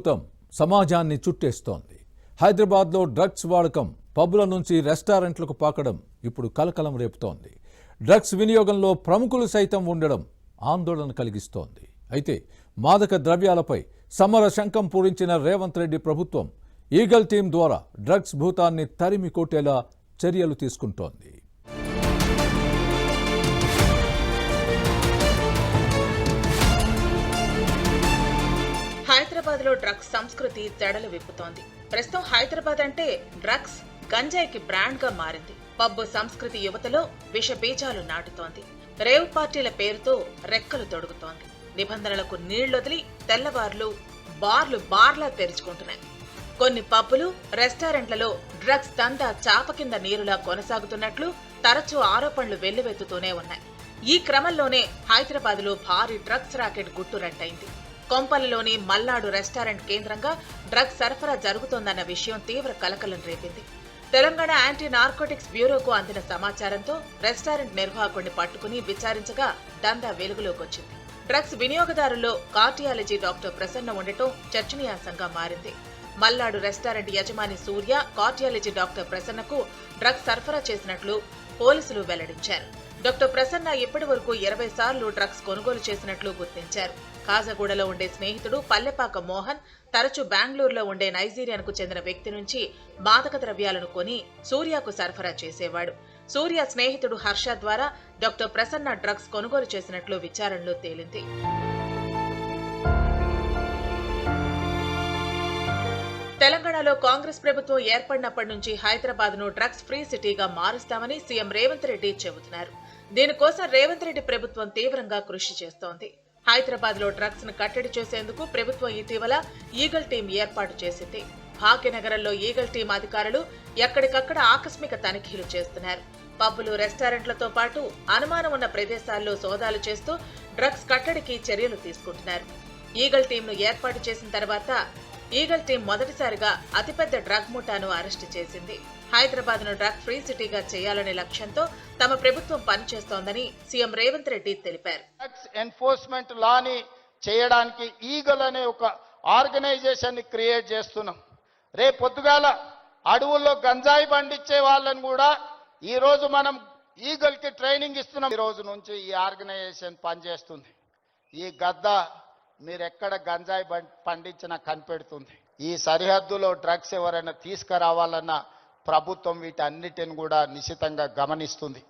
భూతం సమాజాన్ని చుట్టేస్తోంది. హైదరాబాద్లో డ్రగ్స్ వాడకం పబ్బుల నుంచి రెస్టారెంట్లకు పాకడం ఇప్పుడు కలకలం రేపుతోంది. డ్రగ్స్ వినియోగంలో ప్రముఖులు సైతం ఉండడం ఆందోళన కలిగిస్తోంది. అయితే మాదక ద్రవ్యాలపై సమర శంఖం పూరించిన రేవంత్ రెడ్డి ప్రభుత్వం ఈగల్ టీం ద్వారా డ్రగ్స్ భూతాన్ని తరిమి కొట్టేలా చర్యలు తీసుకుంటోంది. హైదరాబాద్ లో డ్రగ్స్ సంస్కృతి తెడలు విప్పుతోంది. ప్రస్తుతం హైదరాబాద్ అంటే డ్రగ్స్ గంజాయికి బ్రాండ్ గా మారింది. పబ్బు సంస్కృతి యువతలో విష బీజాలు నాటుతోంది. రేవ్ పార్టీల పేరుతో రెక్కలు తొడుగుతోంది. నిబంధనలకు నీళ్లొదిలి తెల్లవార్లు బార్లా తెరుచుకుంటున్నాయి. కొన్ని పబ్బులు రెస్టారెంట్లలో డ్రగ్స్ దందా చాప కింద నీరులా కొనసాగుతున్నట్లు తరచూ ఆరోపణలు వెల్లువెత్తుతూనే ఉన్నాయి. ఈ క్రమంలోనే హైదరాబాద్ లో భారీ డ్రగ్స్ రాకెట్ గుట్టురట్టయింది. కొంపల్లిలోని మల్నాడు రెస్టారెంట్ కేంద్రంగా డ్రగ్స్ సరఫరా జరుగుతోందన్న విషయం తీవ్ర కలకలం రేపింది. తెలంగాణ యాంటీ నార్కోటిక్స్ బ్యూరోకు అందిన సమాచారంతో రెస్టారెంట్ నిర్వాహకుడిని పట్టుకుని విచారించగా దందా వెలుగులోకి వచ్చింది. డ్రగ్స్ వినియోగదారుల్లో కార్డియాలజీ డాక్టర్ ప్రసన్న ఉండటం చర్చనీయాంశంగా మారింది. మల్నాడు రెస్టారెంట్ యజమాని సూర్య కార్డియాలజీ డాక్టర్ ప్రసన్నకు డ్రగ్స్ సరఫరా చేసినట్లు పోలీసులు వెల్లడించారు. డాక్టర్ ప్రసన్న ఇప్పటి వరకు 20 సార్లు డ్రగ్స్ కొనుగోలు చేసినట్లు గుర్తించారు. కాజగూడలో ఉండే స్నేహితుడు పల్లెపాక మోహన్ తరచూ బెంగళూరులో ఉండే నైజీరియాకు చెందిన వ్యక్తి నుంచి మాదక ద్రవ్యాలను కొని సూర్యకు సరఫరా చేసేవాడు. సూర్య స్నేహితుడు హర్ష ద్వారా డాక్టర్ ప్రసన్న డ్రగ్స్ కొనుగోలు చేసినట్లు విచారణలో తేలింది. తెలంగాణలో కాంగ్రెస్ ప్రభుత్వం ఏర్పడినప్పటి నుంచి హైదరాబాద్ ను డ్రగ్స్ ఫ్రీ సిటీగా మారుస్తామని సీఎం రేవంత్ రెడ్డి చెబుతున్నారు. దీనికోసం రేవంత్ రెడ్డి ప్రభుత్వం తీవ్రంగా కృషి చేస్తోంది. హైదరాబాద్ లో డ్రగ్స్ ను కట్టడి చేసేందుకు ప్రభుత్వం ఇటీవల ఈగల్ టీం ఏర్పాటు చేసింది. భాగ్యనగరంలో ఈగల్ టీం అధికారులు ఎక్కడికక్కడ ఆకస్మిక తనిఖీలు చేస్తున్నారు. పబ్బులు రెస్టారెంట్లతో పాటు అనుమానం ఉన్న ప్రదేశాల్లో సోదాలు చేస్తూ డ్రగ్స్ కట్టడికి చర్యలు తీసుకుంటున్నారు. ఈగల్ టీంను ఏర్పాటు చేసిన తర్వాత ఈగల్ టీం మొదటిసారిగా అతిపెద్ద డ్రగ్ ముఠాను అరెస్టు చేసింది. హైదరాబాద్ ను డ్రగ్ ఫ్రీ సిటీగా చేయాలనే లక్ష్యంతో తమ ప్రభుత్వం పనిచేస్తోందని సీఎం రేవంత్ రెడ్డి తెలిపారు. డ్రగ్స్ ఎన్ఫోర్స్మెంట్ లాని చేయడానికి ఈగల్ అనే ఒక ఆర్గనైజేషన్ ని క్రియేట్ చేస్తున్నాం. రేపు పొద్దుగాల అడవుల్లో గంజాయి పండించే వాళ్ళని కూడా ఈ రోజు మనం ఈగల్ కి ట్రైనింగ్ ఇస్తున్నాం. ఈ రోజు నుంచి ఈ ఆర్గనైజేషన్ పనిచేస్తుంది. ఈ గద్ద మీరెక్కడ గంజాయి పండించినా కనిపెడుతుంది. ఈ సరిహద్దులో డ్రగ్స్ ఎవరైనా తీసుకురావాలన్న ప్రభుత్వం వీటన్నిటిని కూడా నిశితంగా గమనిస్తుంది.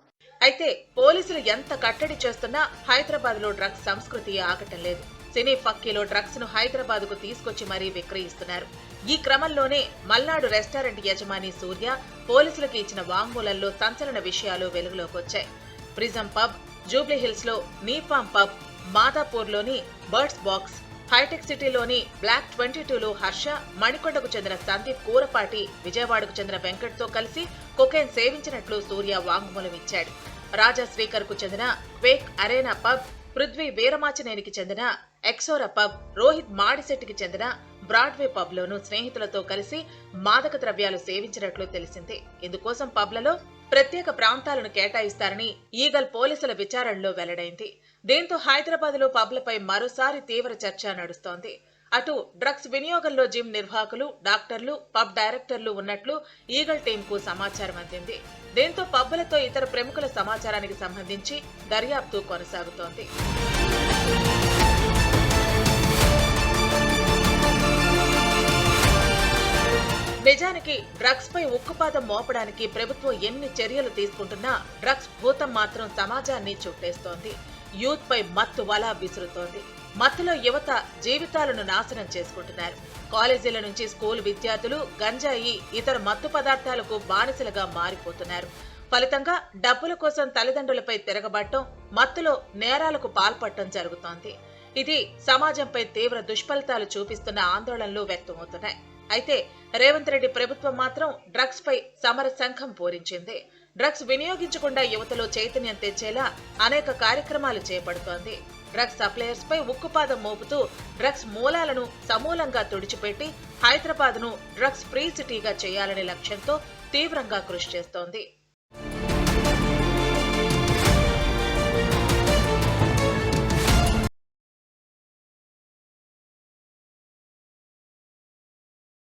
అయితే పోలీసులు ఎంత కట్టడి చేస్తున్నా హైదరాబాద్ లో డ్రగ్స్ సంస్కృతి ఆగటం లేదు. సినీ ఫక్కీలో డ్రగ్స్ ను హైదరాబాద్ కు తీసుకొచ్చి మరీ విక్రయిస్తున్నారు. ఈ క్రమంలోనే మల్నాడు రెస్టారెంట్ యజమాని సూర్య పోలీసులకు ఇచ్చిన వాంగ్మూలంలో సంచలన విషయాలు వెలుగులోకి వచ్చాయి. ప్రిజం పబ్, జూబ్లీహిల్స్ లో నీఫామ్ పబ్, మాదాపూర్లోని బర్డ్స్ బాక్స్, హైటెక్ సిటీలోని బ్లాక్ 22లో హర్ష, మణికొండకు చెందిన సందీప్ కూరపాటి, విజయవాడకు చెందిన వెంకట్ తో కలిసి కొకైన్ సేవించినట్లు సూర్య వాంగ్మూలం ఇచ్చాడు. రాజా శ్రీకర్ కు చెందిన క్వేక్ అరేనా పబ్, పృథ్వీ వీరమాచనేనికి చెందిన ఎక్సోరా పబ్, రోహిత్ మాడిశెట్టికి చెందిన బ్రాడ్వే పబ్ లోను స్నేహితులతో కలిసి మాదక ద్రవ్యాలు సేవించినట్లు తెలిసింది. ఇందుకోసం పబ్లలో ప్రత్యేక ప్రాంతాలను కేటాయిస్తారని ఈగల్ పోలీసుల విచారణలో వెల్లడైంది. దీంతో హైదరాబాద్ లో పబ్లపై మరోసారి తీవ్ర చర్చ నడుస్తోంది. అటు డ్రగ్స్ వినియోగంలో జిమ్ నిర్వాహకులు, డాక్టర్లు, పబ్ డైరెక్టర్లు ఉన్నట్లు ఈగల్ టీం కు సమాచారం అందింది. దీంతో పబ్బులతో ఇతర ప్రముఖుల సమాచారానికి సంబంధించి దర్యాప్తు కొనసాగుతోంది. నిజానికి డ్రగ్స్ పై ఉక్కుపాదం మోపడానికి ప్రభుత్వం ఎన్ని చర్యలు తీసుకుంటున్నా డ్రగ్స్ భూతం మాత్రం సమాజాన్ని చుట్టేస్తోంది. యూత్ పై మత్తు వల విసురుతోంది. మత్తులో యువత జీవితాలను నాశనం చేసుకుంటున్నారు. కాలేజీల నుంచి స్కూల్ విద్యార్థులు గంజాయి, ఇతర మత్తు పదార్థాలకు బానిసలుగా మారిపోతున్నారు. ఫలితంగా డబ్బుల కోసం తల్లిదండ్రులపై తిరగబడటం, మత్తులో నేరాలకు పాల్పడటం జరుగుతోంది. ఇది సమాజంపై తీవ్ర దుష్ఫలితాలు చూపిస్తున్న ఆందోళనలు వ్యక్తమవుతున్నాయి. అయితే రేవంత్ రెడ్డి ప్రభుత్వం మాత్రం డ్రగ్స్ పై సమర శంఖం పూరించింది. డ్రగ్స్ వినియోగించకుండా యువతలో చైతన్యం తెచ్చేలా అనేక కార్యక్రమాలు చేపడుతోంది. డ్రగ్స్ సప్లయర్స్ పై ఉక్కుపాదం మోపుతూ డ్రగ్స్ మూలాలను సమూలంగా తుడిచిపెట్టి హైదరాబాద్ ను డ్రగ్స్ ఫ్రీ సిటీగా చేయాలనే లక్ష్యంతో తీవ్రంగా కృషి చేస్తోంది.